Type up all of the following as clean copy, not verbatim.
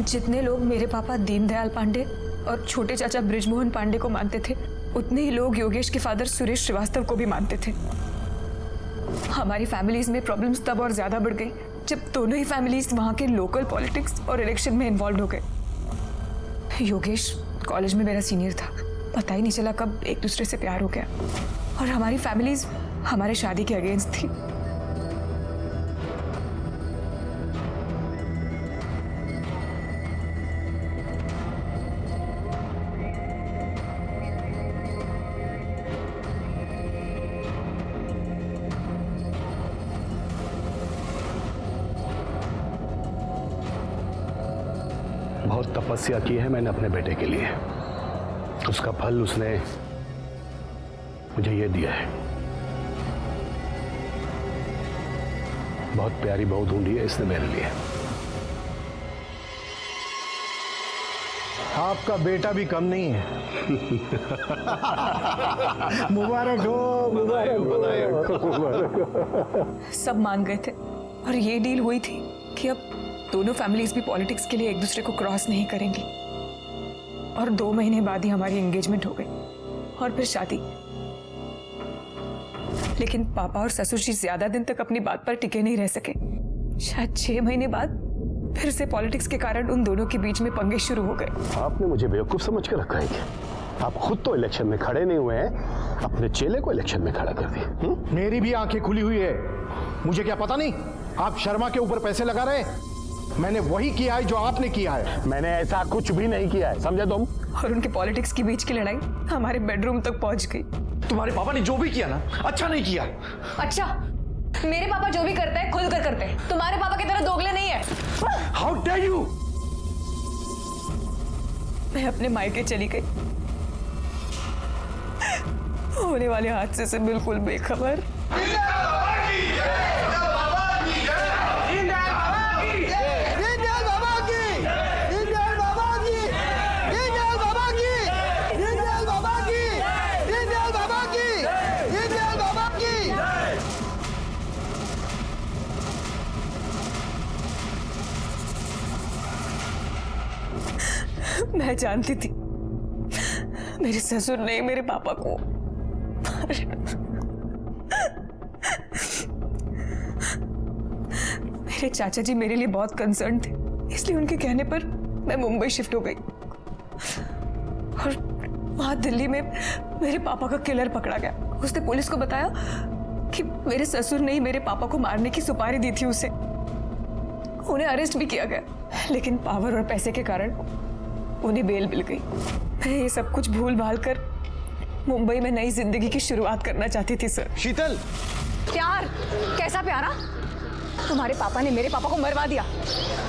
जितने लोग मेरे पापा दीनदयाल पांडे और छोटे चाचा ब्रिजमोहन पांडे को मानते थे, उतने ही लोग योगेश के फादर सुरेश श्रीवास्तव को भी मानते थे। हमारी फैमिलीज में प्रॉब्लम्स तब और ज्यादा बढ़ गई जब दोनों ही फैमिलीज वहां के लोकल पॉलिटिक्स और इलेक्शन में इन्वॉल्व हो गए। योगेश कॉलेज में मेरा सीनियर था, पता ही नहीं चला कब एक दूसरे से प्यार हो गया, और हमारी फैमिलीज हमारे शादी के अगेंस्ट थी। बहुत तपस्या की है मैंने अपने बेटे के लिए, उसका फल उसने मुझे ये दिया है। बहुत प्यारी बहू ढूंढी है इसने मेरे लिए। आपका बेटा भी कम नहीं है। मुबारक हो, मुबारक हो। सब मान गए थे और ये डील हुई थी कि अब दोनों फैमिलीज भी पॉलिटिक्स के लिए एक दूसरे को क्रॉस नहीं करेंगी। और 2 महीने बाद ही हमारी एंगेजमेंट हो गई और फिर शादी। लेकिन पापा और ससुर जी ज्यादा दिन तक अपनी बात पर टिके नहीं रह सके। शायद 6 महीने बाद फिर से पॉलिटिक्स के कारण उन दोनों के बीच में पंगे शुरू हो गए। आपने मुझे बेवकूफ समझ के रखा है क्या? आप खुद तो इलेक्शन में खड़े नहीं हुए हैं, अपने चेले को इलेक्शन में खड़ा कर दिए। मेरी भी आंखें खुली हुई है, मुझे क्या पता नहीं आप शर्मा के ऊपर पैसे लगा रहे। मैंने वही किया है जो आपने किया है। मैंने ऐसा कुछ भी नहीं किया है, समझे तुम? और उनके पॉलिटिक्स के बीच की लड़ाई हमारे बेडरूम तक पहुंच गई। तुम्हारे पापा ने जो भी किया ना, अच्छा नहीं किया। अच्छा, मेरे पापा जो भी करते हैं खुलकर करते हैं, तुम्हारे पापा की तरह दोगले नहीं है। How dare you! मैं अपने मायके चली गई, होने वाले हादसे से बिल्कुल बेखबर। मैं जानती थी मेरे ससुर ने मेरे पापा को मेरे चाचा जी मेरे लिए बहुत कंसर्न थे, इसलिए उनके कहने पर मैं मुंबई शिफ्ट हो गई। और वहां दिल्ली में मेरे पापा का किलर पकड़ा गया। उसने पुलिस को बताया कि मेरे ससुर ने ही मेरे पापा को मारने की सुपारी दी थी उसे। उन्हें अरेस्ट भी किया गया, लेकिन पावर और पैसे के कारण उन्हें बेल मिल गई। मैं ये सब कुछ भूल भाल कर मुंबई में नई जिंदगी की शुरुआत करना चाहती थी सर। शीतल, प्यार? कैसा प्यारा? तुम्हारे पापा ने मेरे पापा को मरवा दिया।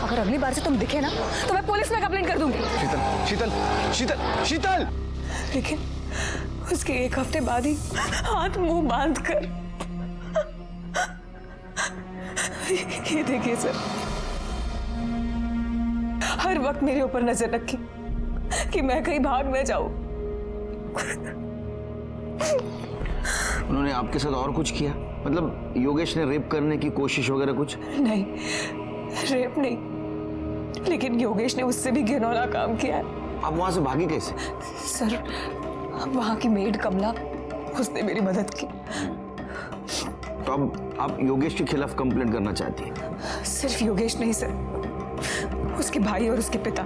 अगर अगली बार से तुम दिखे ना तो मैं पुलिस में कंप्लेंट कर दूंगी। शीतल, शीतल, शीतल, शीतल! लेकिन उसके 1 हफ्ते बाद ही हाथ मुंह बांध कर ये देखिए सर, हर वक्त मेरे ऊपर नजर रखी कि मैं कहीं भाग न जाऊं। उन्होंने आपके साथ और कुछ किया? मतलब योगेश ने रेप करने की कोशिश वगैरह कुछ? नहीं, रेप नहीं, लेकिन योगेश ने उससे भी घिनौना काम किया है। आप वहां से भागी कैसे? सर, वहां की मेड कमला, उसने मेरी मदद की। तो अब आप योगेश के खिलाफ कंप्लेंट करना चाहती हैं? सिर्फ योगेश नहीं सर, उसके भाई और उसके पिता,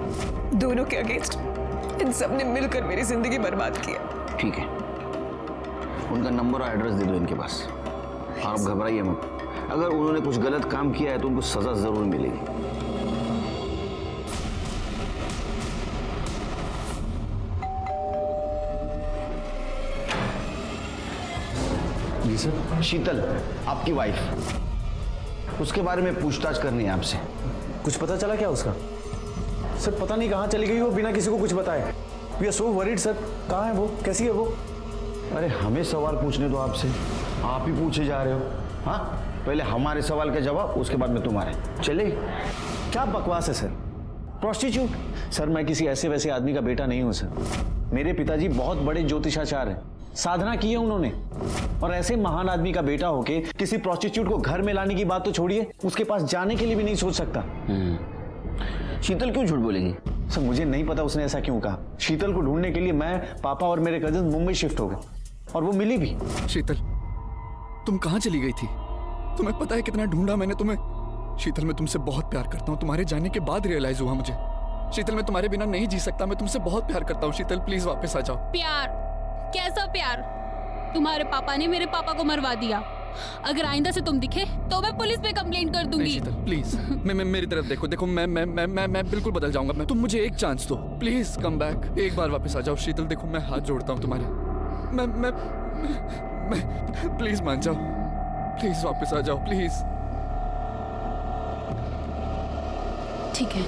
दोनों के अगेंस्ट इन सब ने मिलकर मेरी जिंदगी बर्बाद किया। ठीक है, उनका नंबर और एड्रेस दे दो इनके पास। और आप घबराइए मत, अगर उन्होंने कुछ गलत काम किया है तो उनको सजा जरूर मिलेगी। जी सर। शीतल, आपकी वाइफ, उसके बारे में पूछताछ करनी है आपसे। कुछ पता चला क्या उसका? सर पता नहीं कहाँ चली गई वो बिना किसी को कुछ बताए। We are so worried sir. कहाँ है वो, कैसी है वो? अरे हमें सवाल पूछने दो आपसे, आप ही पूछे जा रहे हो। हाँ, पहले हमारे सवाल के जवाब, उसके बाद में तुम्हारे। चले। क्या बकवास है सर? प्रोस्टिट्यूट? सर मैं किसी ऐसे वैसे आदमी का बेटा नहीं हूँ सर। मेरे पिताजी बहुत बड़े ज्योतिषाचार्य हैं, साधना की है उन्होंने। और ऐसे महान आदमी का बेटा होके किसी प्रोस्टिट्यूट को घर में लाने की बात तो छोड़िए, उसके पास जाने के लिए भी नहीं सोच सकता। शीतल क्यों झूठ बोलेगी? सर मुझे नहीं पता उसने ऐसा क्यों कहा। शीतल को ढूंढने के लिए मैं, पापा और मेरे कजिन मुंबई शिफ्ट हो गए और वो मिली भी। शीतल, तुम कहाँ चली गई थी? तुम्हें पता है कितना ढूंढा मैंने तुम्हें? शीतल, मैं तुमसे बहुत प्यार करता हूँ। तुम्हारे जाने के बाद रियलाइज हुआ मुझे। शीतल, मैं तुम्हारे बिना नहीं जी सकता। मैं तुमसे बहुत प्यार करता हूँ। शीतल, प्लीज वापस आ जाओ। प्यार? कैसा प्यार? तुम्हारे पापा ने मेरे पापा को मरवा दिया। अगर आइंदा से तुम दिखे तो मैं पुलिस पे कंप्लेंट कर दूंगी। नहीं शीतल, प्लीज मैं मेरी तरफ देखो। देखो मैं बिल्कुल बदल जाऊंगा। तुम मुझे एक चांस दो, प्लीज कम बैक। एक बार वापस आ जाओ शीतल। देखो मैं हाथ जोड़ता हूँ तुम्हारे। मैं प्लीज मान जाओ। प्लीज वापस आ जाओ, प्लीज। ठीक है।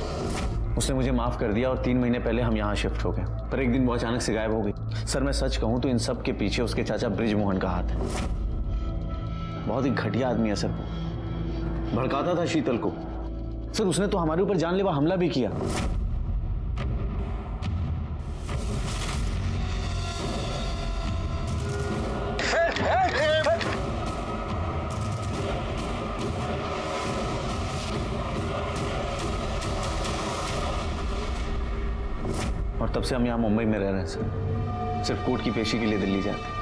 उसने मुझे माफ कर दिया और 3 महीने पहले हम यहाँ शिफ्ट हो गए। पर एक दिन वो अचानक से गायब हो गई। सर मैं सच कहूँ तो इन सब के पीछे उसके चाचा ब्रिजमोहन का हाथ है। बहुत ही घटिया आदमी है सर। भड़काता था शीतल को। सर उसने तो हमारे ऊपर जानलेवा हमला भी किया। और तब से हम यहाँ मुंबई में रह रहे हैं सर। सिर्फ कोर्ट की पेशी के लिए दिल्ली जाते हैं।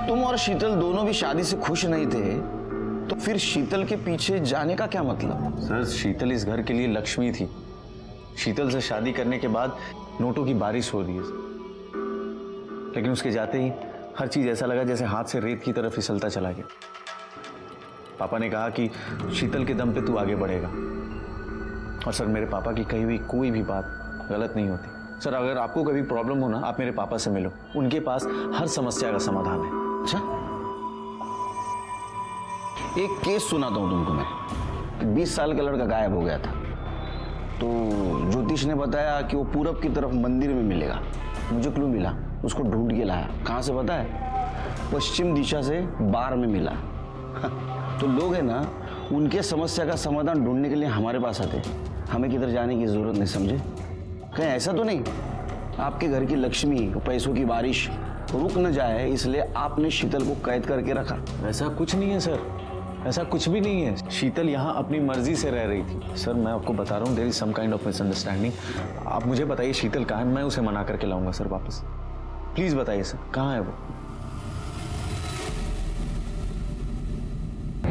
तुम और शीतल दोनों भी शादी से खुश नहीं थे, तो फिर शीतल के पीछे जाने का क्या मतलब? सर शीतल इस घर के लिए लक्ष्मी थी। शीतल से शादी करने के बाद नोटों की बारिश हो रही है सर। लेकिन उसके जाते ही हर चीज ऐसा लगा जैसे हाथ से रेत की तरफ फिसलता चला गया। पापा ने कहा कि शीतल के दम पे तू आगे बढ़ेगा। और सर मेरे पापा की कही हुई कोई भी बात गलत नहीं होती। सर अगर आपको कभी प्रॉब्लम हो ना, आप मेरे पापा से मिलो। उनके पास हर समस्या का समाधान है। अच्छा, एक केस सुनाता हूं तुमको मैं। 20 साल का लड़का गायब हो गया था, तो ज्योतिष ने बताया कि वो पूरब की तरफ मंदिर में मिलेगा। मुझे क्लू मिला, उसको ढूंढ के लाया। कहाँ से पता है? पश्चिम दिशा से बार में मिला। तो लोग है ना, उनके समस्या का समाधान ढूंढने के लिए हमारे पास आते। हमें किधर जाने की जरूरत नहीं, समझे? कहीं ऐसा तो नहीं आपके घर की लक्ष्मी, पैसों की बारिश रुक न जाए इसलिए आपने शीतल को कैद करके रखा? ऐसा कुछ नहीं है सर, ऐसा कुछ भी नहीं है। शीतल यहाँ अपनी मर्जी से रह रही थी। सर मैं आपको बता रहा हूँ, there is some kind of misunderstanding. आप मुझे बताइए शीतल कहाँ है, मैं उसे मना करके लाऊंगा सर वापस। प्लीज बताइए सर, कहाँ है वो?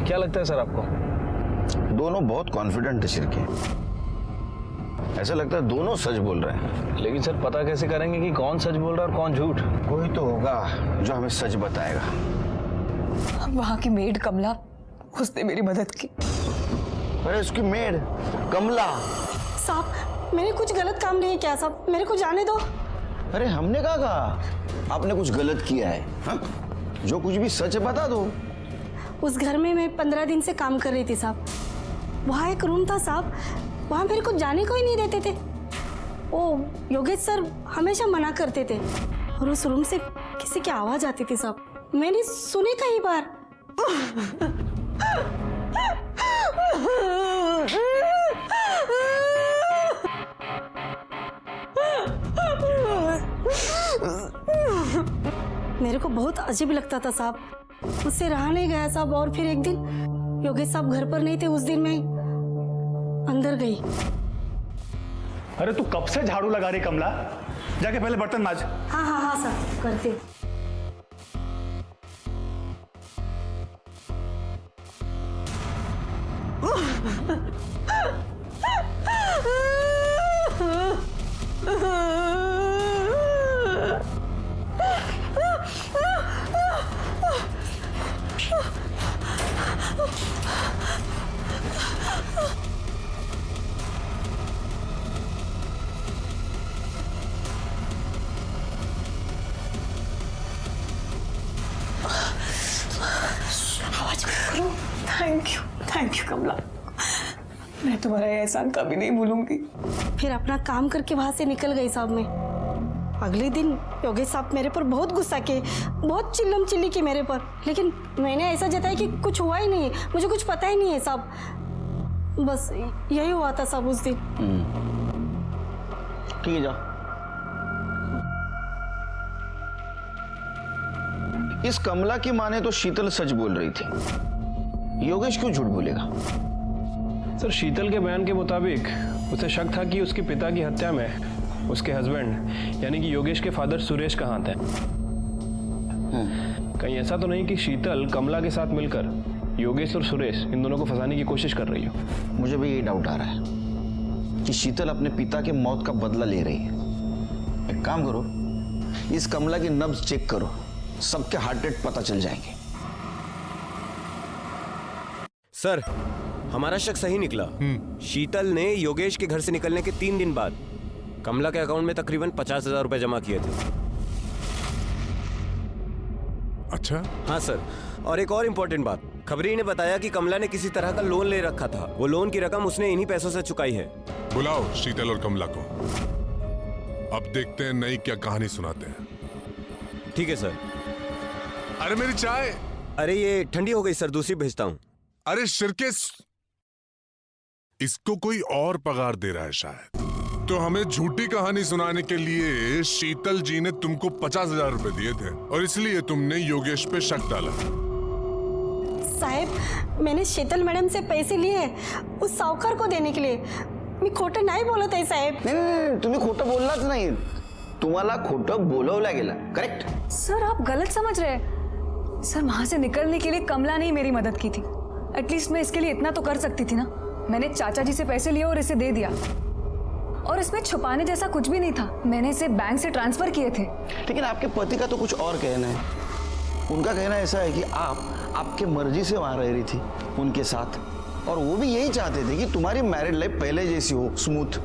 क्या लगता है सर आपको? दोनों बहुत कॉन्फिडेंट है शिरके। ऐसा लगता है दोनों सच बोल रहे हैं। लेकिन सर पता कैसे करेंगे कि कौन सच बोल रहा है और कौन झूठ? कोई तो होगा जो हमें सच बताएगा। वहां की मेड कमला, उसने मेरी मदद की। अरे उसकी मेड कमला? साहब मैंने कुछ गलत काम नहीं किया साहब, मेरे को जाने दो। अरे हमने कहा आपने कुछ गलत किया है? हा? जो कुछ भी सच है बता दो। उस घर में मैं 15 दिन से काम कर रही थी साहब। वहाँ एक रूम था साहब, वहाँ मेरे को जाने को ही नहीं देते थे। ओ योगेश सर हमेशा मना करते थे और उस रूम से किसी की आवाज आती थी साहब, मैंने सुनी कई बार। मेरे को बहुत अजीब लगता था साहब, मुझसे रहा नहीं गया साहब। और फिर एक दिन योगेश साहब घर पर नहीं थे, उस दिन मैं अंदर गई। अरे तू कब से झाड़ू लगा रही कमला? जाके पहले बर्तन मांज। हाँ हाँ हाँ सर, करते। थैंक यू कमला, मैं तुम्हारा ये एहसान कभी नहीं भूलूंगी। फिर अपना काम करके वहां से निकल गई साहब मैं। अगले दिन योगेश साहब मेरे पर बहुत गुस्सा किए, बहुत चिल्लम चिल्ली की मेरे पर, लेकिन मैंने ऐसा जताया कि कुछ हुआ ही नहीं है, मुझे कुछ पता ही नहीं है साहब। बस यही हुआ था साहब उस दिन। ठीक है, जाओ। इस कमला की माँ ने तो शीतल सच बोल रही थी, योगेश क्यों झूठ बोलेगा? सर शीतल के बयान के मुताबिक उसे शक था कि उसके पिता की हत्या में उसके हस्बैंड यानी कि योगेश के फादर सुरेश का हाथ है। कहीं ऐसा तो नहीं कि शीतल कमला के साथ मिलकर योगेश और सुरेश इन दोनों को फंसाने की कोशिश कर रही हो? मुझे भी यही डाउट आ रहा है कि शीतल अपने पिता के मौत का बदला ले रही है। एक काम करो, इस कमला की नब्ज चेक करो, सबके हार्ट रेट पता चल जाएंगे। सर, हमारा शक सही निकला। शीतल ने योगेश के घर से निकलने के 3 दिन बाद कमला के अकाउंट में तकरीबन 50,000 रुपए जमा किए थे। अच्छा? हाँ सर, और एक और इम्पोर्टेंट बात, खबरी ने बताया कि कमला ने किसी तरह का लोन ले रखा था। वो लोन की रकम उसने इन्हीं पैसों से चुकाई है। बुलाओ शीतल और कमला को, अब देखते हैं नई क्या कहानी सुनाते हैं। ठीक है सर। अरे मेरी चाय। अरे ये ठंडी हो गई सर, दूसरी भेजता हूँ। अरे शिरके, इसको कोई और पगार दे रहा है शायद। तो हमें झूठी कहानी सुनाने के लिए शीतल जी ने तुमको 50,000 रुपए दिए थे और इसलिए तुमने योगेश पे शक डाला। साहेब, मैंने शीतल मैडम से पैसे लिए हैं उस सावकार को देने के लिए। मैं खोटं नाही बोलत आहे साहेब। नाही, तुम्ही खोटं बोललाच नाही, तुम्हाला खोटं बोलवलं गेलं। करेक्ट? सर आप गलत समझ रहे हैं। सर वहां से निकलने के लिए कमला ने ही मेरी मदद की थी। एटलीस्ट मैं इसके लिए इतना तो कर सकती थी ना। मैंने चाचा जी से पैसे लिए और इसे दे दिया, और इसमें छुपाने जैसा कुछ भी नहीं था। मैंने इसे बैंक से ट्रांसफर किए थे। लेकिन आपके पति का तो कुछ और कहना है। उनका कहना ऐसा है कि आप आपके मर्जी से वहां रह रही थी उनके साथ, और वो भी यही चाहते थे कि तुम्हारी मैरिड लाइफ पहले जैसी हो, स्मूथ।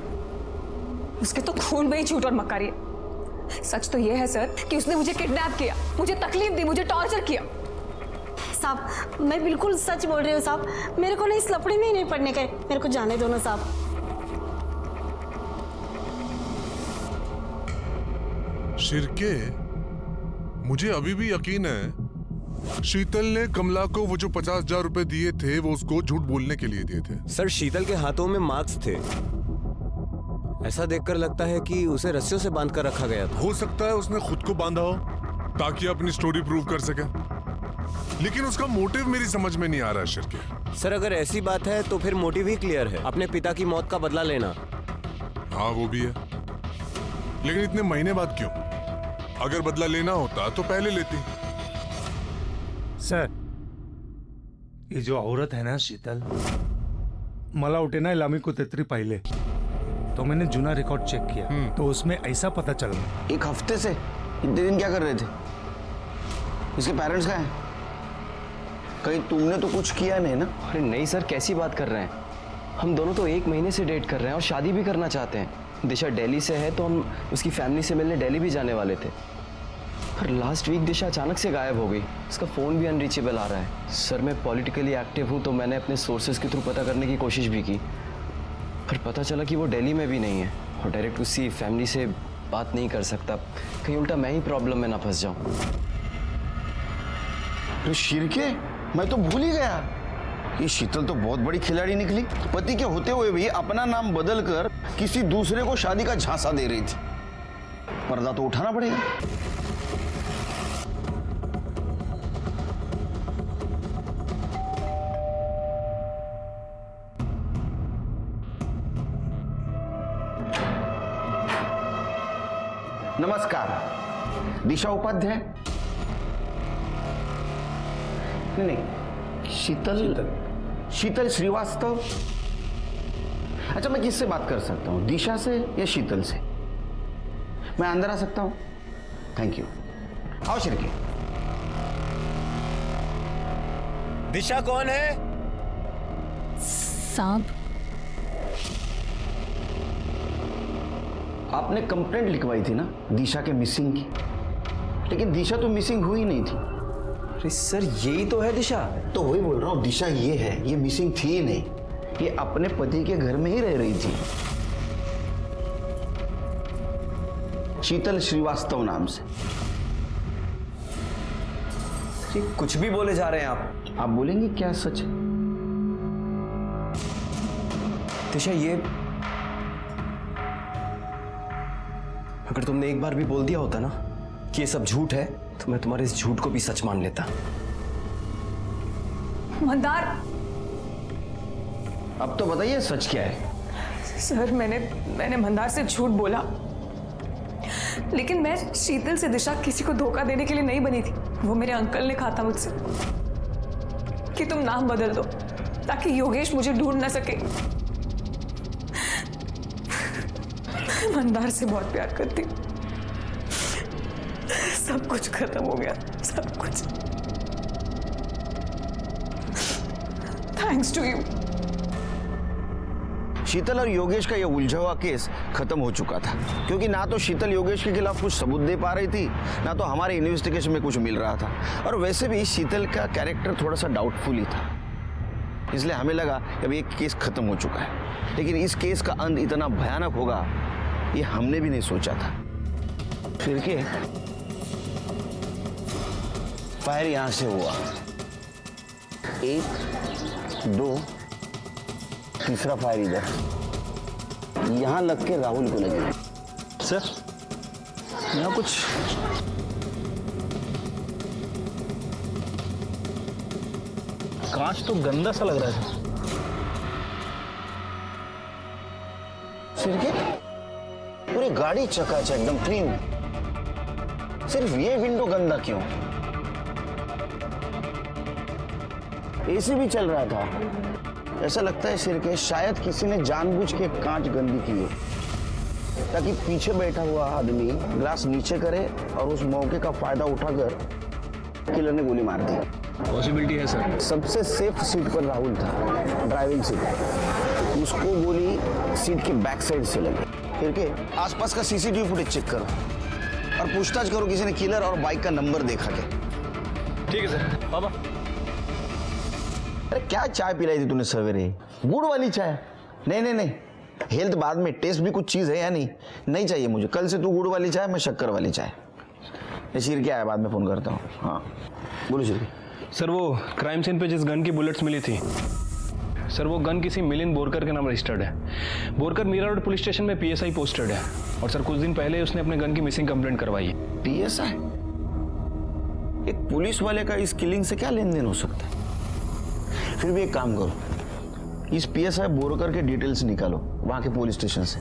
उसके तो खून में ही झूठ और मक्कारी है। सच तो यह है सर कि उसने मुझे किडनैप किया, मुझे तकलीफ दी, मुझे टॉर्चर किया। साहब, मैं बिल्कुल सच बोल रही हूँ साहब। मेरे को ना इस लफड़े में ही नहीं पड़ने का है। मेरे को जाने दो ना साहब। शिरके, मुझे अभी भी यकीन है शीतल ने कमला को वो जो 50,000 रुपए दिए थे वो उसको झूठ बोलने के लिए दिए थे। सर शीतल के हाथों में मार्क्स थे। ऐसा देखकर लगता है कि उसे रस्सियों से बांध कर रखा गया था। हो सकता है उसने खुद को बांधा हो ताकि अपनी स्टोरी प्रूव कर सके, लेकिन उसका मोटिव मेरी समझ में नहीं आ रहा है शिरके। सर अगर ऐसी बात है तो फिर मोटिव ही क्लियर है, अपने पिता की मौत का बदला लेना। हाँ वो भी है, लेकिन इतने महीने बाद क्यों? अगर बदला लेना होता तो पहले लेती। सर, ये जो औरत है ना शीतल, मला उठे ना इलामी को तेतरी पहले तो मैंने जूना रिकॉर्ड चेक किया तो उसमें ऐसा पता चला। 1 हफ्ते से इतने दिन क्या कर रहे थे? इसके पेरेंट्स कहाँ हैं? कहीं तुमने तो कुछ किया नहीं ना? अरे नहीं सर, कैसी बात कर रहे हैं? हम दोनों तो 1 महीने से डेट कर रहे हैं और शादी भी करना चाहते हैं। दिशा दिल्ली से है तो हम उसकी फैमिली से मिलने दिल्ली भी जाने वाले थे, पर लास्ट वीक दिशा अचानक से गायब हो गई। उसका फ़ोन भी अनरीचेबल आ रहा है। सर मैं पॉलिटिकली एक्टिव हूँ तो मैंने अपने सोर्सेज के थ्रू पता करने की कोशिश भी की, पर पता चला कि वो दिल्ली में भी नहीं है और डायरेक्ट उसकी फैमिली से बात नहीं कर सकता। कहीं उल्टा मैं ही प्रॉब्लम में ना फंस जाऊँ। तो शिरके, मैं तो भूल ही गया। ये शीतल तो बहुत बड़ी खिलाड़ी निकली। पति के होते हुए भी अपना नाम बदल कर किसी दूसरे को शादी का झांसा दे रही थी। पर्दा तो उठाना पड़ेगा। नमस्कार, दिशा उपाध्याय। नहीं, शीतल श्रीवास्तव। अच्छा, मैं किससे बात कर सकता हूँ, दिशा से या शीतल से? मैं अंदर आ सकता हूँ? Thank you. आओ शिरके। दिशा कौन है? सांप। आपने कंप्लेंट लिखवाई थी ना दिशा के मिसिंग की, लेकिन दिशा तो मिसिंग हुई नहीं थी। अरे सर, यही तो है दिशा। तो वही बोल रहा हूँ, दिशा ये है, ये मिसिंग थी ही नहीं। ये अपने पति के घर में ही रह रही थी, शीतल श्रीवास्तव नाम से। कुछ भी बोले जा रहे हैं आप बोलेंगे क्या सच है? दिशा, ये अगर तुमने एक बार भी बोल दिया होता ना कि ये सब झूठ है तो मैं तुम्हारे इस झूठ को भी सच मान लेता। मंदार, अब तो बताइए सच क्या है? सर मैंने मंदार से झूठ बोला, लेकिन मैं शीतल से दिशा किसी को धोखा देने के लिए नहीं बनी थी। वो मेरे अंकल ने कहा था मुझसे कि तुम नाम बदल दो ताकि योगेश मुझे ढूंढ ना सके। मैं मंदार से बहुत प्यार करती हूँ। सब कुछ खत्म हो गया, सब कुछ। Thanks to you. शीतल और योगेश का यह उलझा हुआ केस खत्म हो चुका था, क्योंकि ना तो शीतल योगेश के खिलाफ कुछ सबूत दे पा रही थी, ना तो हमारे इन्वेस्टिगेशन में कुछ मिल रहा था। और वैसे भी शीतल का कैरेक्टर थोड़ा सा डाउटफुल ही था, इसलिए हमें लगा कि अब ये केस खत्म हो चुका है। लेकिन इस केस का अंत इतना भयानक होगा ये हमने भी नहीं सोचा था। फिर के फायर यहां से हुआ, 1 2 तीसरा फायर इधर, यहां लग के राहुल को लगे। सर यहाँ कुछ कांच तो गंदा सा लग रहा है। सिर्फ पूरी गाड़ी चकाचक एकदम क्लीन, सिर्फ ये विंडो गंदा क्यों? एसी भी चल रहा था। ऐसा लगता है सिर के शायद किसी ने जानबूझ के कांच गंदी की है ताकि पीछे बैठा हुआ आदमी ग्लास नीचे करे और उस मौके का फायदा उठाकर किलर ने गोली मार दी। पॉसिबिलिटी है सर। सबसे सेफ सीट पर राहुल था, ड्राइविंग सीट। उसको गोली सीट के बैक साइड से लगी। फिर के आसपास का सीसीटीवी फुटेज चेक करो और पूछताछ करो किसी ने किलर और बाइक का नंबर देखा क्या। ठीक है सर। बाबा अरे क्या चाय पिलाई थी तूने सवेरे? गुड़ वाली चाय? नहीं नहीं नहीं, हेल्थ बाद में, टेस्ट भी कुछ चीज है या नहीं? नहीं चाहिए मुझे। कल से तू गुड़ वाली चाय, मैं शक्कर वाली चाय। ये शिर क्या है, बाद में फोन करता हूँ। हाँ बोलो शिर। सर वो क्राइम सीन पे जिस गन की बुलेट्स मिली थी सर, वो गन किसी मिलिंद बोरकर के नाम रजिस्टर्ड है। Borkar Mira road police station में पीएसआई पोस्टेड है और सर कुछ दिन पहले उसने अपने गन की मिसिंग कंप्लेंट करवाई है। पीएसआई? एक पुलिस वाले का इस किलिंग से क्या लेन देन हो सकता है? फिर भी एक काम करो, इस पीएसआई बोरकर के डिटेल्स निकालो वहां के पुलिस स्टेशन से,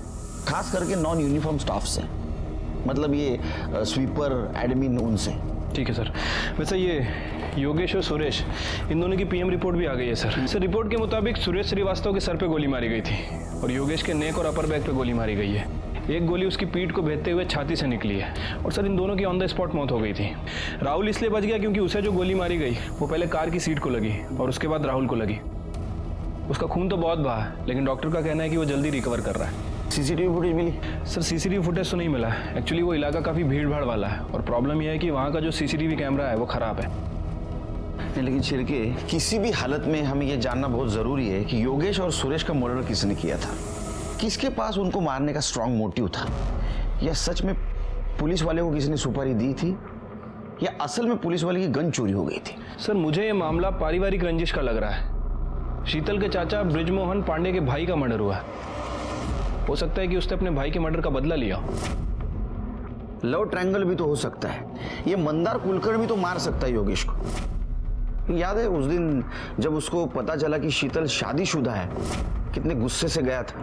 खास करके नॉन यूनिफॉर्म स्टाफ से, मतलब ये स्वीपर एडमिन उनसे। ठीक है सर। वैसे ये योगेश और सुरेश, इन दोनों की पीएम रिपोर्ट भी आ गई है सर। सर रिपोर्ट के मुताबिक सुरेश श्रीवास्तव के सर पे गोली मारी गई थी और योगेश के नेक और अपर बैक पे गोली मारी गई है। एक गोली उसकी पीठ को भेदते हुए छाती से निकली है और सर इन दोनों की ऑन द स्पॉट मौत हो गई थी। राहुल इसलिए बच गया क्योंकि उसे जो गोली मारी गई वो पहले कार की सीट को लगी और उसके बाद राहुल को लगी। उसका खून तो बहुत बहा है, लेकिन डॉक्टर का कहना है कि वो जल्दी रिकवर कर रहा है। सीसीटीवी फुटेज मिली? सर सीसीटीवी फुटेज तो नहीं मिला। एक्चुअली वो इलाका काफ़ी भीड़ भाड़ वाला है और प्रॉब्लम यह है कि वहाँ का जो सीसीटीवी कैमरा है वो ख़राब है। लेकिन छिड़के, किसी भी हालत में हमें यह जानना बहुत जरूरी है कि योगेश और सुरेश का मर्डर किसने किया था, किसके पास उनको मारने का स्ट्रॉन्ग मोटिव था, या सच में पुलिस वाले को किसी ने सुपारी दी थी, या असल में पुलिस वाले की गन चोरी हो गई थी। सर मुझे ये मामला पारिवारिक रंजिश का लग रहा है। शीतल के चाचा ब्रिजमोहन पांडे के भाई का मर्डर हुआ है। हो सकता है कि उसने अपने भाई के मर्डर का बदला लिया। लव ट्रायंगल भी तो हो सकता है। ये मंदार कुलकर्णी भी तो मार सकता है योगेश को। याद है उस दिन जब उसको पता चला कि शीतल शादीशुदा है, कितने गुस्से से गया था।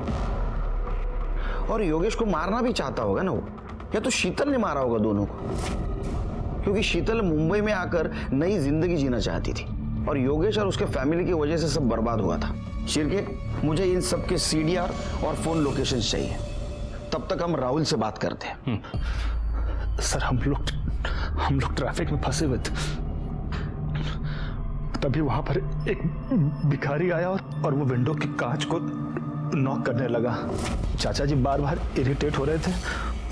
और योगेश को मारना भी चाहता होगा ना वो, या तो शीतल ने मारा होगा दोनों को, क्योंकि शीतल मुंबई में आकर नई जिंदगी जीना चाहती थी और योगेश और उसके फैमिली की वजह से सब बर्बाद हुआ था। शिरके, मुझे इन सब के सीडीआर और फोन लोकेशन चाहिए। तब तक हम राहुल से बात करते हैं। सर हम लोग ट्रैफिक में फंसे हुए थे, तभी वहां पर एक भिखारी आया और वो विंडो की कांच को नॉक करने लगा। चाचा जी बार बार इरिटेट हो रहे थे।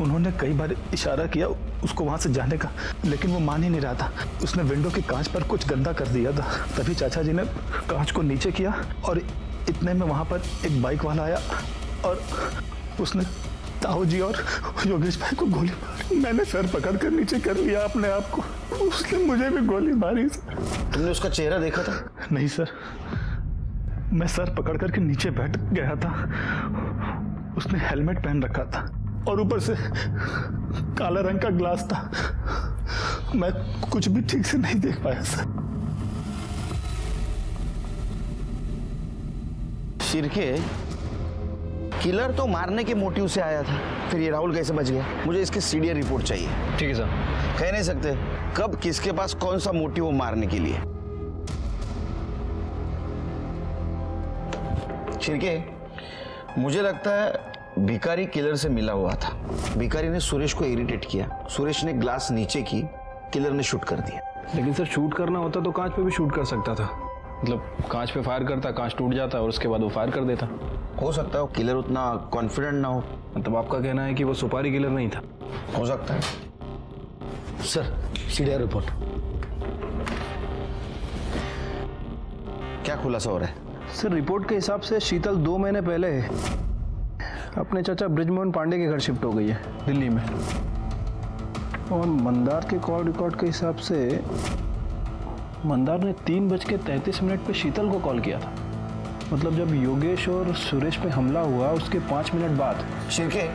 उन्होंने कई बार इशारा किया उसको वहां से जाने का, लेकिन वो मान ही नहीं रहा था। उसने विंडो की कांच पर कुछ गंदा कर दिया था। तभी चाचा जी ने कांच को नीचे किया और इतने में वहां पर एक बाइक वाला आया और उसने ताऊ जी और योगेश भाई को गोली मारी। मैंने सर पकड़कर नीचे कर लिया अपने आप को, उसने मुझे भी गोली मारी। तुमने उसका चेहरा देखा था? नहीं सर, मैं सर पकड़ करके नीचे बैठ गया था। उसने हेलमेट पहन रखा था और ऊपर से काला रंग का ग्लास था। मैं कुछ भी ठीक से नहीं देख पाया सर। शिरके, किलर तो मारने के मोटिव से आया था, फिर ये राहुल कैसे बच गया? मुझे इसकी सीडीआर रिपोर्ट चाहिए। ठीक है सर। कह नहीं सकते कब किसके पास कौन सा मोटिव हो मारने के लिए। शिर्के, मुझे लगता है भिखारी किलर से मिला हुआ था। भिखारी ने सुरेश को इरिटेट किया, सुरेश ने ग्लास नीचे की, किलर ने शूट कर दिया। लेकिन सर शूट करना होता तो कांच पे भी शूट कर सकता था, मतलब कांच पे फायर करता, कांच टूट जाता और उसके बाद वो फायर कर देता। हो सकता है वो किलर उतना कॉन्फिडेंट ना हो। मतलब आपका कहना है कि वो सुपारी किलर नहीं था? हो सकता है। Sir CDR report. क्या खुलासा हो रहा है? सर रिपोर्ट के हिसाब से शीतल 2 महीने पहले अपने चाचा ब्रिजमोहन पांडे के घर शिफ्ट हो गई है दिल्ली में। और मंदार के कॉल रिकॉर्ड के हिसाब से मंदार ने 3:33 पे शीतल को कॉल किया था। मतलब जब योगेश और सुरेश पे हमला हुआ उसके 5 मिनट बाद। शिर्के,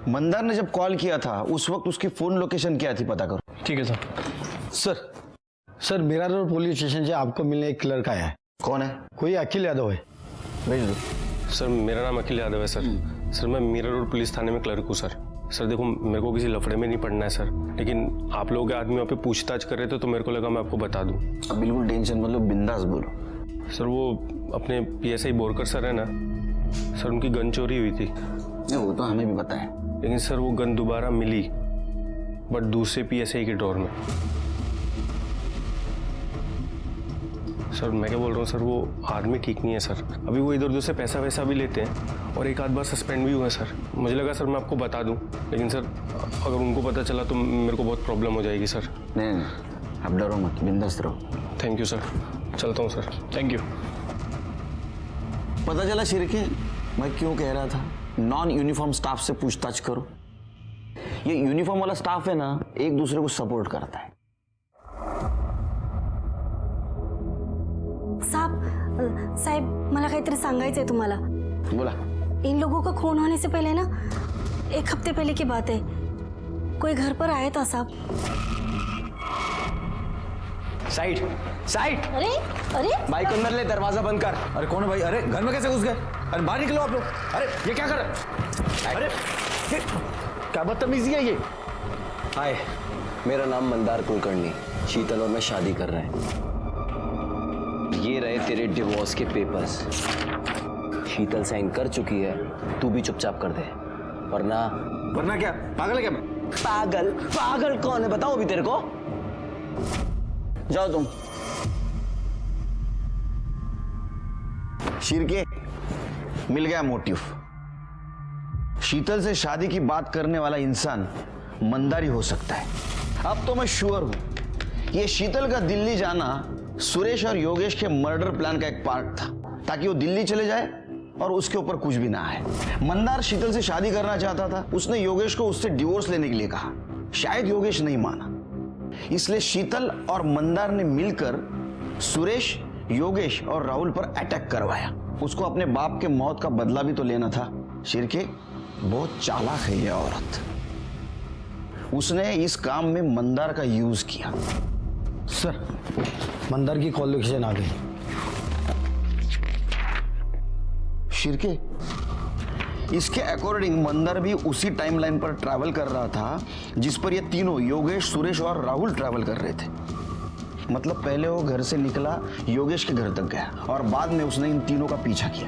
मंदार ने जब कॉल किया था उस वक्त उसकी फोन लोकेशन क्या थी, पता करो। ठीक है सर। सर मेरा रोड पुलिस स्टेशन से आपको मिलने एक किलर का है। कौन है? कोई अखिल यादव है। भेज दो। सर मेरा नाम अखिल यादव है सर। सर मैं मीरा रोड पुलिस थाने में क्लर्क हूँ सर। सर देखो मेरे को किसी लफड़े में नहीं पड़ना है सर, लेकिन आप लोगों के आदमी वहाँ पे पूछताछ कर रहे थे तो मेरे को लगा मैं आपको बता दूँ। अब बिल्कुल टेंशन मतलब बिंदास बोलो। सर वो अपने PSI बोरकर सर है ना सर, उनकी गन चोरी हुई थी। नहीं, वो तो हमें भी पता है। लेकिन सर वो गन दोबारा मिली बट दूसरे PSI के ड्रॉर में। सर मैं क्या बोल रहा हूँ सर, वो आदमी ठीक नहीं है सर। अभी वो इधर उधर से पैसा वैसा भी लेते हैं और एक आध बार सस्पेंड भी हुए सर। मुझे लगा सर मैं आपको बता दूं, लेकिन सर अगर उनको पता चला तो मेरे को बहुत प्रॉब्लम हो जाएगी सर। नहीं, आप डरो मत, बिंदास रहो। थैंक यू सर, चलता हूँ सर। Thank you. पता चला शिर्के, मैं क्यों कह रहा था नॉन यूनिफॉर्म स्टाफ से पूछताछ करो। ये यूनिफॉर्म वाला स्टाफ है ना, एक दूसरे को सपोर्ट करता है। साहेब मला काहीतरी सांगायचंय तुम्हाला। बोला। इन लोगों का खून होने से पहले ना, 1 हफ्ते पहले की बात है, कोई घर पर आया था साहब। साइड। अरे अरे बाइक अंदर ले, दरवाजा बंद कर। अरे कौन है भाई? अरे घर में कैसे घुस गए? अरे बाहर निकलो आप लोग। अरे ये क्या कर रहे? अरे क्या बदतमीजी है ये? हाय, मेरा नाम मंदार कुलकर्णी। शीतल और मैं शादी कर रहे हैं। ये रहे तेरे डिवोर्स के पेपर्स। शीतल साइन कर चुकी है, तू भी चुपचाप कर दे, वरना क्या पागल है क्या मैं? पागल कौन है बताओ अभी तेरे को। जाओ तुम। शिर्के, मिल गया मोटिव। शीतल से शादी की बात करने वाला इंसान मंदारी हो सकता है। अब तो मैं श्योर हूं ये शीतल का दिल्ली जाना सुरेश और योगेश के मर्डर प्लान का एक पार्ट था, ताकि वो दिल्ली चले जाए और उसके ऊपर कुछ भी ना आए। मंदार शीतल से शादी करना चाहता था, उसने योगेश को उससे डिवोर्स लेने के लिए कहा। शायद योगेश नहीं माना, इसलिए शीतल और मंदार ने मिलकर सुरेश, योगेश और राहुल पर अटैक करवाया। उसको अपने बाप के मौत का बदला भी तो लेना था। शिर्के, बहुत चालाक है ये औरत। उसने इस काम में मंदार का यूज किया। सर मंदार की कॉल लोकेशन आ गई। शिर्के, इसके अकॉर्डिंग मंदार भी उसी टाइमलाइन पर ट्रैवल कर रहा था जिस पर ये तीनों योगेश, सुरेश और राहुल ट्रैवल कर रहे थे। मतलब पहले वो घर से निकला, योगेश के घर तक गया और बाद में उसने इन तीनों का पीछा किया।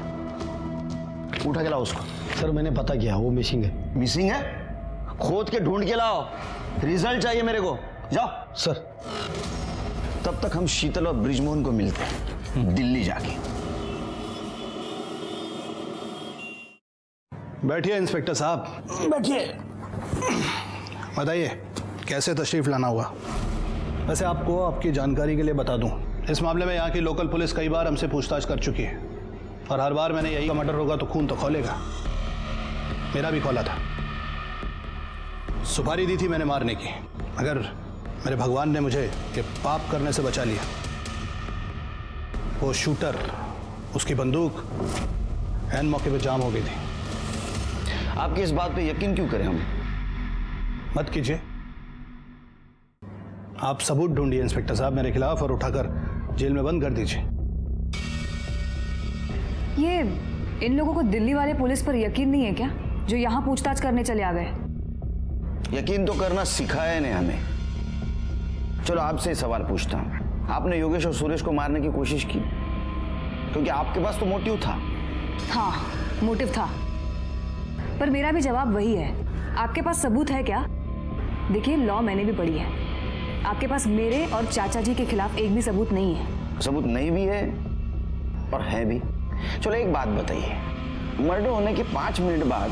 उठा के लाओ उसको। सर मैंने पता किया, वो मिसिंग है। मिसिंग है? खोद के ढूंढ के लाओ, रिजल्ट चाहिए मेरे को। जाओ। सर तब तक हम शीतल और ब्रिजमोहन को मिलते हैं दिल्ली जाके। बैठिए इंस्पेक्टर साहब। बैठिए। बताइए कैसे तशरीफ लाना हुआ? वैसे आपको आपकी जानकारी के लिए बता दूं, इस मामले में यहाँ की लोकल पुलिस कई बार हमसे पूछताछ कर चुकी है और हर बार मैंने यही का मर्डर होगा तो खून तो खौलेगा। मेरा भी खौला था, सुपारी दी थी मैंने मारने की, मगर मेरे भगवान ने मुझे ये पाप करने से बचा लिया। वो शूटर, उसकी बंदूक ऐन मौके पे जाम हो गई थी। आपकी इस बात पे यकीन क्यों करें हम? मत कीजिए, आप सबूत ढूंढिए इंस्पेक्टर साहब मेरे खिलाफ और उठाकर जेल में बंद कर दीजिए। ये इन लोगों को दिल्ली वाले पुलिस पर यकीन नहीं है क्या, जो यहाँ पूछताछ करने चले आ गए? यकीन तो करना सिखाया नहीं हमें। चलो आपसे एक सवाल पूछता हूँ, आपने योगेश और सुरेश को मारने की कोशिश की? क्योंकि आपके पास तो मोटिव था। हाँ, मोटिव था, पर मेरा भी जवाब वही है। आपके पास सबूत है क्या? देखिए, लॉ मैंने भी पढ़ी है। आपके पास मेरे और चाचा जी के खिलाफ एक भी सबूत नहीं है। सबूत नहीं भी है और है भी। चलो एक बात बताइए, मर्डर होने के 5 मिनट बाद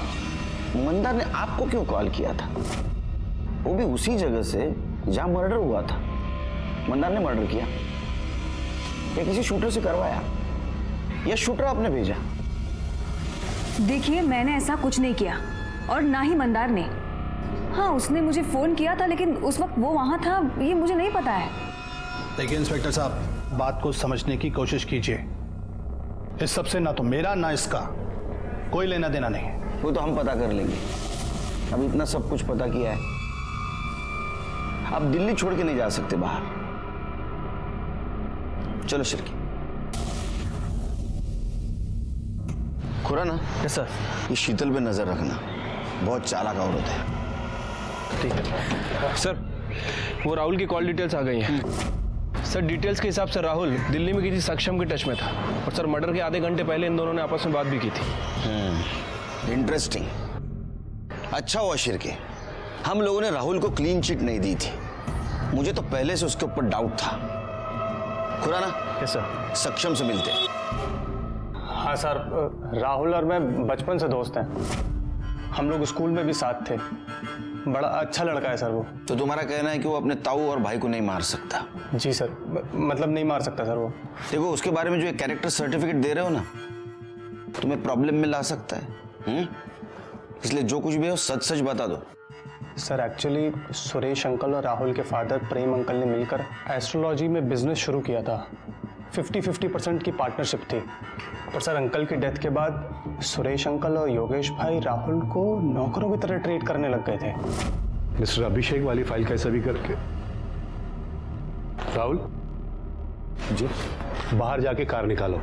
मंदार ने आपको क्यों कॉल किया था? वो भी उसी जगह से जहां मर्डर हुआ था। मंदार ने मर्डर किया या किसी शूटर से करवाया, या शूटर आपने भेजा? देखिए, मैंने ऐसा कुछ नहीं किया और ना ही मंदार ने। हाँ, उसने मुझे फोन किया था, लेकिन उस वक्त वो वहां था, ये मुझे नहीं पता है। देखिए इंस्पेक्टर साहब, बात को समझने की कोशिश कीजिए। इस सबसे ना तो मेरा ना इसका कोई लेना देना नहीं है। वो तो हम पता कर लेंगे। अब इतना सब कुछ पता किया है, आप दिल्ली छोड़ के नहीं जा सकते बाहर। चलो शिरकी। खुराना। Yes sir. ये शीतल पे नजर रखना, बहुत चालाक औरत है। ठीक है सर, वो राहुल की कॉल डिटेल्स आ गई हैं। सर, डिटेल्स के हिसाब से राहुल दिल्ली में किसी सक्षम के टच में था, और सर मर्डर के आधे घंटे पहले इन दोनों ने आपस में बात भी की थी। इंटरेस्टिंग। अच्छा हुआ शिरके, हम लोगों ने राहुल को क्लीन चिट नहीं दी थी। मुझे तो पहले से उसके ऊपर डाउट था। खुराना। Yes sir. सक्षम से मिलते। हाँ सर, राहुल और मैं बचपन से दोस्त हैं। हम लोग स्कूल में भी साथ थे। बड़ा अच्छा लड़का है सर वो। तो तुम्हारा कहना है कि वो अपने ताऊ और भाई को नहीं मार सकता? जी सर, मतलब नहीं मार सकता सर वो। देखो, उसके बारे में जो एक कैरेक्टर सर्टिफिकेट दे रहे हो ना, तुम्हें प्रॉब्लम में ला सकता है। इसलिए जो कुछ भी हो सच सच बता दो। सर एक्चुअली सुरेश अंकल और राहुल के फादर प्रेम अंकल ने मिलकर एस्ट्रोलॉजी में बिजनेस शुरू किया था। 50-50% की पार्टनरशिप थी, पर सर अंकल की डेथ के बाद सुरेश अंकल और योगेश भाई राहुल को नौकरों की तरह ट्रीट करने लग गए थे। मिस्टर अभिषेक वाली फाइल कैसे भी करके। राहुल जी, बाहर जाके कार निकालो।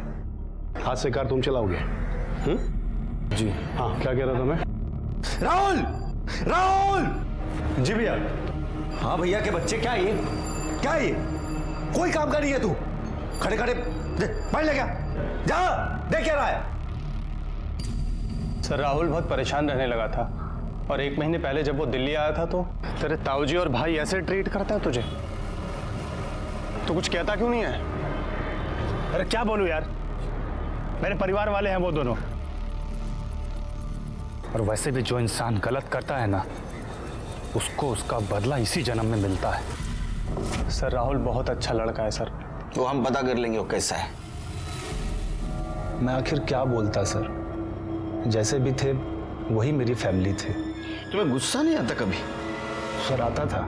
हाथ से कार तुम चलाओगे? जी हाँ। क्या कह रहा था मैं? राहुल! राहुल! जी भैया। हाँ भैया के बच्चे, क्या ये कोई काम का नहीं है तू? खड़े खड़े पढ़ ले, क्या जा देख क्या रहा है? सर राहुल बहुत परेशान रहने लगा था, और 1 महीने पहले जब वो दिल्ली आया था तो तेरे ताऊजी और भाई ऐसे ट्रीट करता है तुझे, तो कुछ कहता क्यों नहीं है? अरे क्या बोलूं यार, मेरे परिवार वाले हैं वो दोनों। और वैसे भी जो इंसान गलत करता है ना, उसको उसका बदला इसी जन्म में मिलता है। सर राहुल बहुत अच्छा लड़का है सर। तो हम पता कर लेंगे वो कैसा है। मैं आखिर क्या बोलता सर, जैसे भी थे वही मेरी फैमिली थे। तुम्हें गुस्सा नहीं आता कभी? सर आता था,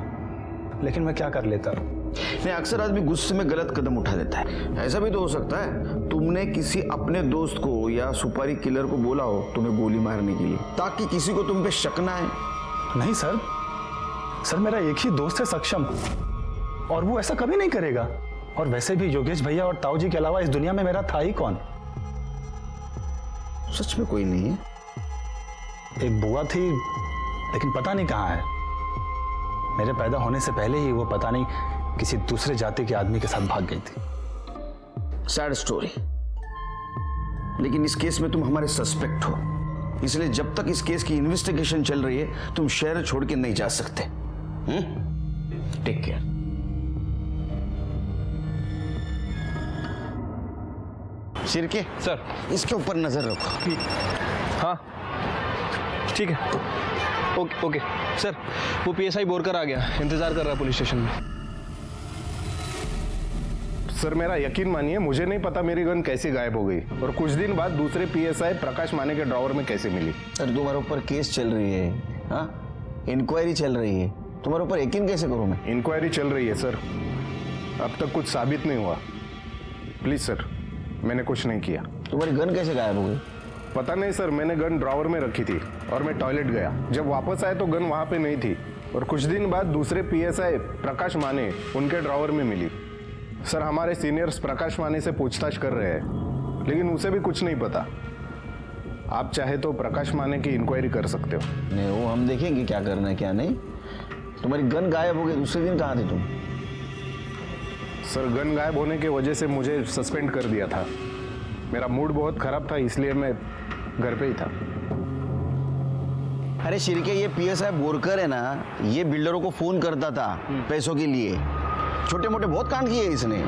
लेकिन मैं क्या कर लेता। नहीं, अक्सर आदमी गुस्से में गलत कदम उठा देता है। ऐसा भी तो हो सकता है तुमने किसी अपने दोस्त को या सुपारी किलर को बोला हो तुम्हें गोली मारने के लिए, ताकि किसी को तुम पे शक ना आए। नहीं सर, मेरा एक ही दोस्त है सक्षम, और वो ऐसा कभी नहीं करेगा। और वैसे भी योगेश भैया और ताऊ जी के अलावा इस दुनिया में मेरा था ही कौन? सच में कोई नहीं है? एक बुआ थी, लेकिन पता नहीं कहाँ है। मेरे पैदा होने से पहले ही वो पता नहीं किसी दूसरे जाति के आदमी के साथ भाग गई थी। Sad story. लेकिन इस केस में तुम हमारे सस्पेक्ट हो, इसलिए जब तक इस केस की इन्वेस्टिगेशन चल रही है तुम शहर छोड़ के नहीं जा सकते। Take care. शिरके सर, इसके ऊपर नजर रखो। हाँ ठीक है। ओके ओके सर, वो पीएसआई बोरकर आ गया, इंतजार कर रहा है पुलिस स्टेशन में। सर मेरा यकीन मानिए, मुझे नहीं पता मेरी गन कैसे गायब हो गई और कुछ दिन बाद दूसरे पीएसआई प्रकाश माने के ड्रॉवर में कैसे मिली। सर तुम्हारे ऊपर केस चल रही है, हाँ इंक्वायरी चल रही है, तुम्हारे ऊपर यकीन कैसे करूं मैं? इंक्वायरी चल रही है सर, अब तक कुछ साबित नहीं हुआ। प्लीज सर, मैंने कुछ नहीं किया। तुम्हारी गन कैसे गायब हो गई? पता नहीं सर, मैंने गन ड्रॉवर में रखी थी और मैं टॉयलेट गया, जब वापस आया तो गन वहां पे नहीं थी और कुछ दिन बाद दूसरे पीएसआई प्रकाश माने उनके ड्रॉवर में मिली। सर हमारे सीनियर्स प्रकाश माने से पूछताछ कर रहे हैं, लेकिन उसे भी कुछ नहीं पता। आप चाहे तो प्रकाश माने की इंक्वायरी कर सकते हो। नहीं, वो हम देखेंगे क्या करना है क्या नहीं। तुम्हारी गन गायब हो गई, दूसरे दिन कहाँ थे तुम? सर, गन गायब होने की वजह से मुझे सस्पेंड कर दिया था। मेरा मूड बहुत खराब था, इसलिए मैं घर पे ही था। अरे शिरके, ये पीएसआई बोरकर है ना, ये बिल्डरों को फोन करता था पैसों के लिए। छोटे मोटे बहुत कांड किए इसने,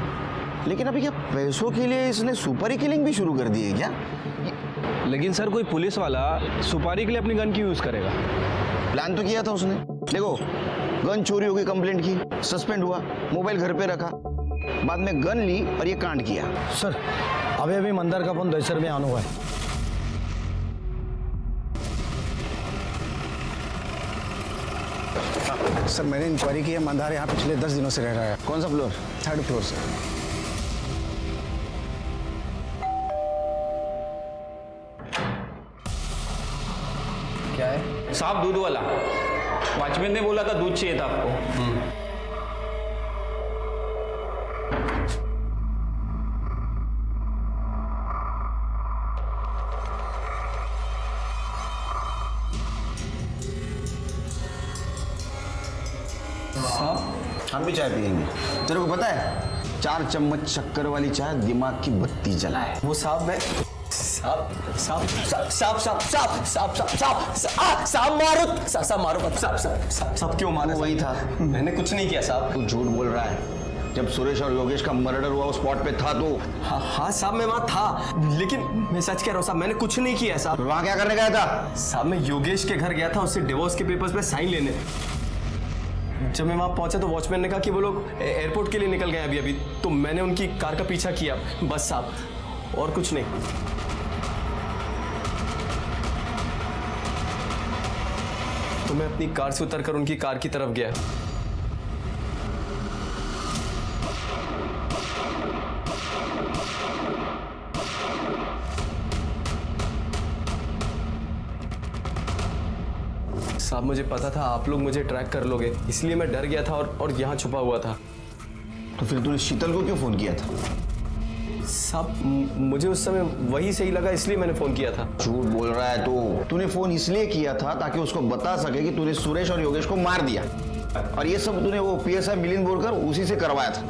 लेकिन अभी क्या पैसों के लिए इसने सुपारी किलिंग भी शुरू कर दी है क्या? लेकिन सर, कोई पुलिस वाला सुपारी के लिए अपनी गन क्यों यूज करेगा? प्लान तो किया था उसने। देखो, गन चोरी हो गई, कंप्लेंट की, सस्पेंड हुआ, मोबाइल घर पे रखा, बाद में गन ली और ये कांड किया। सर, अभी मंदार का फोन दहशत में आना हुआ है। सर, मैंने इंक्वायरी की है, मंदार यहाँ पिछले 10 दिनों से रह रहा है। कौन सा फ्लोर? 3rd फ्लोर से। क्या है साहब? दूध वाला वॉचमैन ने बोला था दूध चाहिए था आपको। हम भी चाय पियेंगे। तेरे को पता है, 4 चम्मच शक्कर वाली चाय दिमाग की बत्ती जलाए। वो साहब मैं साहब क्यों मारे? वही था। मैंने कुछ नहीं किया साहब। तू झूठ बोल रहा है। जब सुरेश और योगेश का मर्डर हुआ उस स्पॉट पे था तू? हाँ साहब, मैं वहाँ था, लेकिन मैं सच कह रहा हूँ साहब, मैंने कुछ नहीं किया साहब। वहाँ क्या करने गया था? साहब, मैं योगेश के घर गया था उससे डिवोर्स के पेपर्स पे साइन लेने। जब मैं वहाँ पहुंचा तो वॉचमैन ने कहा कि वो लोग एयरपोर्ट के लिए निकल गए अभी, तो मैंने उनकी कार का पीछा किया, बस साहब, और कुछ नहीं। तो मैं अपनी कार से उतरकर उनकी कार की तरफ गया। साहब, मुझे पता था आप लोग मुझे ट्रैक कर लोगे, इसलिए मैं डर गया था और यहाँ छुपा हुआ था। तो फिर तूने शीतल को क्यों फोन किया था? साहब, मुझे उस समय वही सही लगा, इसलिए मैंने फोन किया था। झूठ बोल रहा है तो। तूने फोन इसलिए किया था ताकि उसको बता सके कि तूने सुरेश और योगेश को मार दिया, और ये सब तूने वो पीएसआई मिलिंद बोरकर उसी से करवाया था।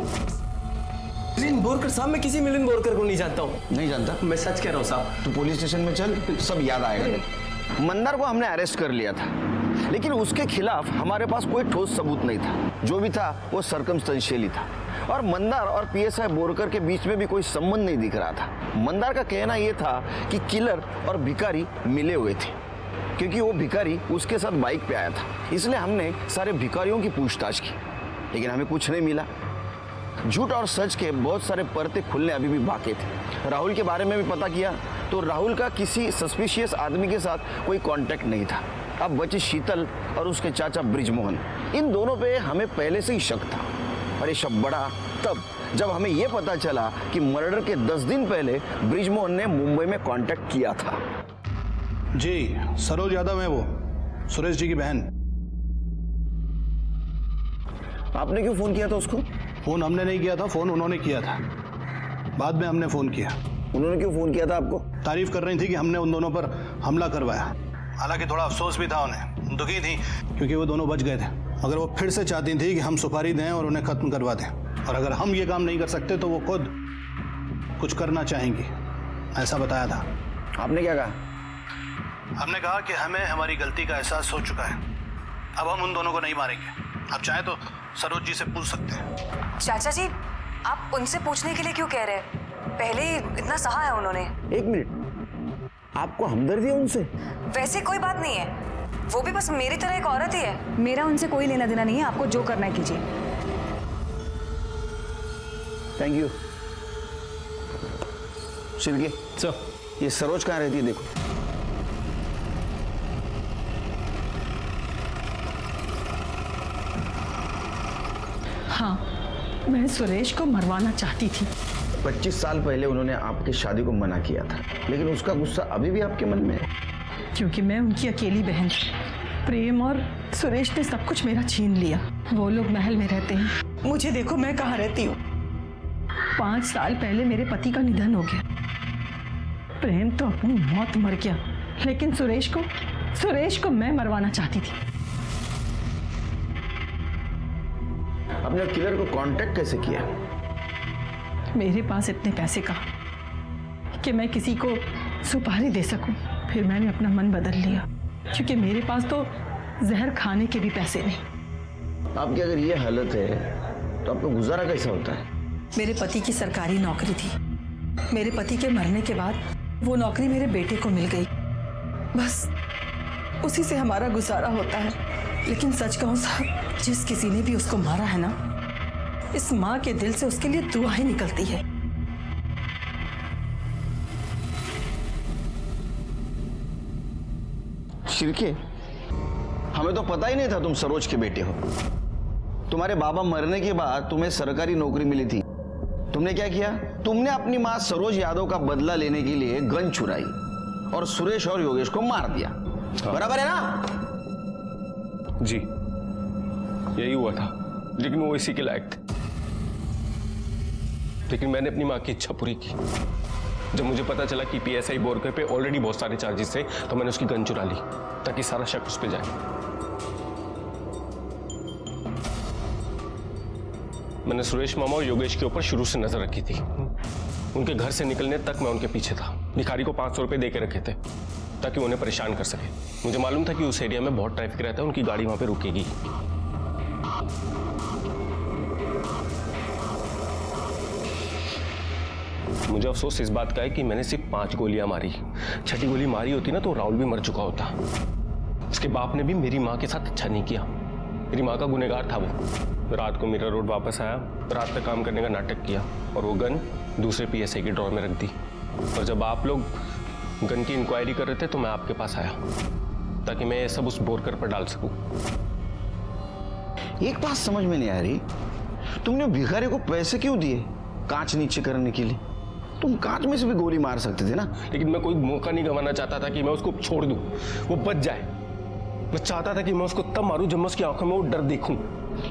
मिलिंद बोरकर? साहब, मैं किसी मिलिंद बोरकर को नहीं जानता हूँ। नहीं जानता? मैं सच कह रहा हूँ साहब। तू पुलिस स्टेशन में चल, सब याद आएगा। मंदार को हमने अरेस्ट कर लिया था, लेकिन उसके खिलाफ हमारे पास कोई ठोस सबूत नहीं था। जो भी था वो सर्कमस्टेंशियल ही था, और मंदार और पीएसआई बोरकर के बीच में भी कोई संबंध नहीं दिख रहा था। मंदार का कहना यह था कि किलर और भिखारी मिले हुए थे, क्योंकि वो भिखारी उसके साथ बाइक पे आया था। इसलिए हमने सारे भिखारियों की पूछताछ की, लेकिन हमें कुछ नहीं मिला। झूठ और सच के बहुत सारे परते खुलने अभी भी बाकी थे। राहुल के बारे में भी पता किया तो राहुल का किसी सस्पिशियस आदमी के साथ कोई कांटेक्ट नहीं था। अब बची शीतल और उसके चाचा ब्रिजमोहन, इन दोनों पे हमें पहले से ही शक था। और ये शक बढ़ा तब जब हमें यह पता चला कि मर्डर के 10 दिन पहले ब्रिजमोहन ने मुंबई में कांटेक्ट किया था। जी, सरोज यादव है वो, सुरेश जी की बहन। आपने क्यों फोन किया था उसको? फोन हमने नहीं किया था, फोन उन्होंने किया था। बाद में हमने फोन किया। उन्होंने क्यों फोन किया था आपको? तारीफ कर रही थी कि हमने उन दोनों पर हमला करवाया। हालांकि थोड़ा अफसोस भी था उन्हें, दुखी थी क्योंकि वो दोनों बच गए थे। अगर वो फिर से चाहती थी कि हम सुपारी दें और उन्हें खत्म करवा दें, और अगर हम ये काम नहीं कर सकते तो वो खुद कुछ करना चाहेंगी, ऐसा बताया था। आपने क्या कहा? हमने कहा कि हमें हमारी गलती का एहसास हो चुका है, अब हम उन दोनों को नहीं मारेंगे। आप चाहे तो सरोज जी से पूछ सकते हैं। चाचा जी, आप उनसे पूछने के लिए क्यों कह रहे हैं? पहले ही इतना सहा है उन्होंने। एक मिनट, आपको हमदर्दी है उनसे? वैसे कोई बात नहीं है, वो भी बस मेरी तरह एक औरत ही है। मेरा उनसे कोई लेना देना नहीं है, आपको जो करना है कीजिए। Thank you. शिरके सर, ये सरोज कहाँ रहती है? देखो। हाँ, मैं सुरेश को मरवाना चाहती थी। 25 साल पहले उन्होंने आपकी शादी को मना किया था, लेकिन उसका गुस्सा अभी भी आपके मन में है। क्योंकि मैं उनकी अकेली बहन थी। प्रेम और सुरेश ने सब कुछ मेरा छीन लिया। वो लोग महल में रहते हैं, मुझे देखो मैं कहाँ रहती हूँ। 5 साल पहले मेरे पति का निधन हो गया। प्रेम तो अपनी मौत मर गया, लेकिन सुरेश को मैं मरवाना चाहती थी। अपने किलर को कांटेक्ट कैसे किया? मेरे पास इतने पैसे कहाँ कि मैं किसी को सुपारी दे सकूं। फिर मैंने अपना मन बदल लिया, क्योंकि मेरे पास तो जहर खाने के भी पैसे नहीं। आपकी अगर ये हालत है तो आपका गुजारा कैसा होता है? मेरे पति की सरकारी नौकरी थी। मेरे पति के मरने के बाद वो नौकरी मेरे बेटे को मिल गई। बस उसी से हमारा गुजारा होता है। लेकिन सच कहूं साहब, जिस किसी ने भी उसको मारा है ना, इस माँ के दिल से उसके लिए दुआएं निकलती है। शिरके, हमें तो पता ही नहीं था तुम सरोज के बेटे हो। तुम्हारे बाबा मरने के बाद तुम्हें सरकारी नौकरी मिली थी। तुमने क्या किया? तुमने अपनी मां सरोज यादव का बदला लेने के लिए गन चुराई और सुरेश और योगेश को मार दिया। बराबर है ना? जी, यही हुआ था, लेकिन वो इसी के लायक थे। लेकिन मैंने अपनी मां की इच्छा पूरी की। जब मुझे पता चला कि पीएसआई बोरकर पे ऑलरेडी बहुत सारे चार्जेस थे, तो मैंने उसकी गन चुरा ली ताकि सारा शक उस पे जाए। मैंने सुरेश मामा और योगेश के ऊपर शुरू से नजर रखी थी। उनके घर से निकलने तक मैं उनके पीछे था। भिखारी को 500 रुपए दे के रखे थे ताकि उन्हें परेशान कर सके। मुझे मालूम था कि उस एरिया में बहुत ट्रैफिक रहता है, उनकी गाड़ी वहां पे रुकेगी। मुझे अफसोस इस बात का है कि मैंने सिर्फ 5 गोलियां मारी। 6ठी गोली मारी होती ना तो राहुल भी मर चुका होता। उसके बाप ने भी मेरी माँ के साथ अच्छा नहीं किया। मेरी माँ का गुनहगार था वो। रात को मीरा रोड वापस आया, रात तक काम करने का नाटक किया और वो गन दूसरे पीएसआई के ड्रॉर में रख दी। और जब आप लोग गन की इंक्वायरी कर रहे थे तो मैं आपके पास आया ताकि मैं ये सब उस बोरकर पर डाल सकूं। एक बात समझ में नहीं आ रही, तुमने भिखारी को पैसे क्यों दिए? कांच नीचे करने के लिए। तुम कांच में से भी गोली मार सकते थे ना। लेकिन मैं कोई मौका नहीं गंवाना चाहता था कि मैं उसको छोड़ दूं, वो बच जाए। मैं चाहता था कि मैं उसको तब मारूं जब मैं उसकी आंखों में वो डर देखूं।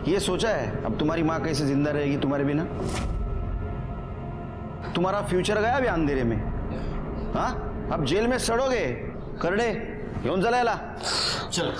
ये सोचा है अब तुम्हारी माँ कैसे जिंदा रहेगी तुम्हारे बिना? तुम्हारा फ्यूचर गया भी अंधेरे में। हाँ, अब जेल में सड़ोगे। करडे येऊन चला याला। चलो।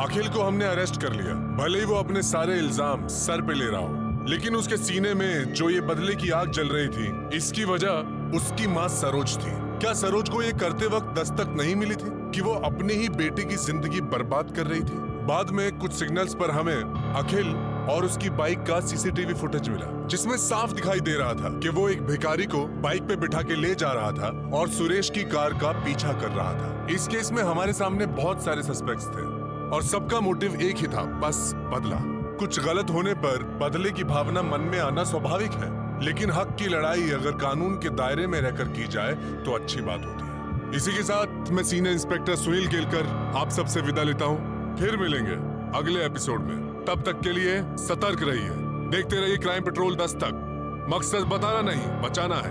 अखिल को हमने अरेस्ट कर लिया। भले ही वो अपने सारे इल्जाम सर पे ले रहा हो, लेकिन उसके सीने में जो ये बदले की आग जल रही थी, इसकी वजह उसकी माँ सरोज थी। क्या सरोज को ये करते वक्त दस्तक नहीं मिली थी कि वो अपने ही बेटे की जिंदगी बर्बाद कर रही थी? बाद में कुछ सिग्नल्स पर हमें अखिल और उसकी बाइक का सीसीटीवी फुटेज मिला, जिसमें साफ दिखाई दे रहा था कि वो एक भिखारी को बाइक पे बिठा के ले जा रहा था और सुरेश की कार का पीछा कर रहा था। इस केस में हमारे सामने बहुत सारे सस्पेक्ट्स थे और सबका मोटिव एक ही था, बस बदला। कुछ गलत होने पर बदले की भावना मन में आना स्वाभाविक है, लेकिन हक की लड़ाई अगर कानून के दायरे में रहकर की जाए तो अच्छी बात होती है। इसी के साथ मैं सीनियर इंस्पेक्टर सुनील केलकर आप सबसे विदा लेता हूँ। फिर मिलेंगे अगले एपिसोड में। तब तक के लिए सतर्क रहिए, देखते रहिए क्राइम पेट्रोल 10 तक। मकसद बताना नहीं, बचाना है।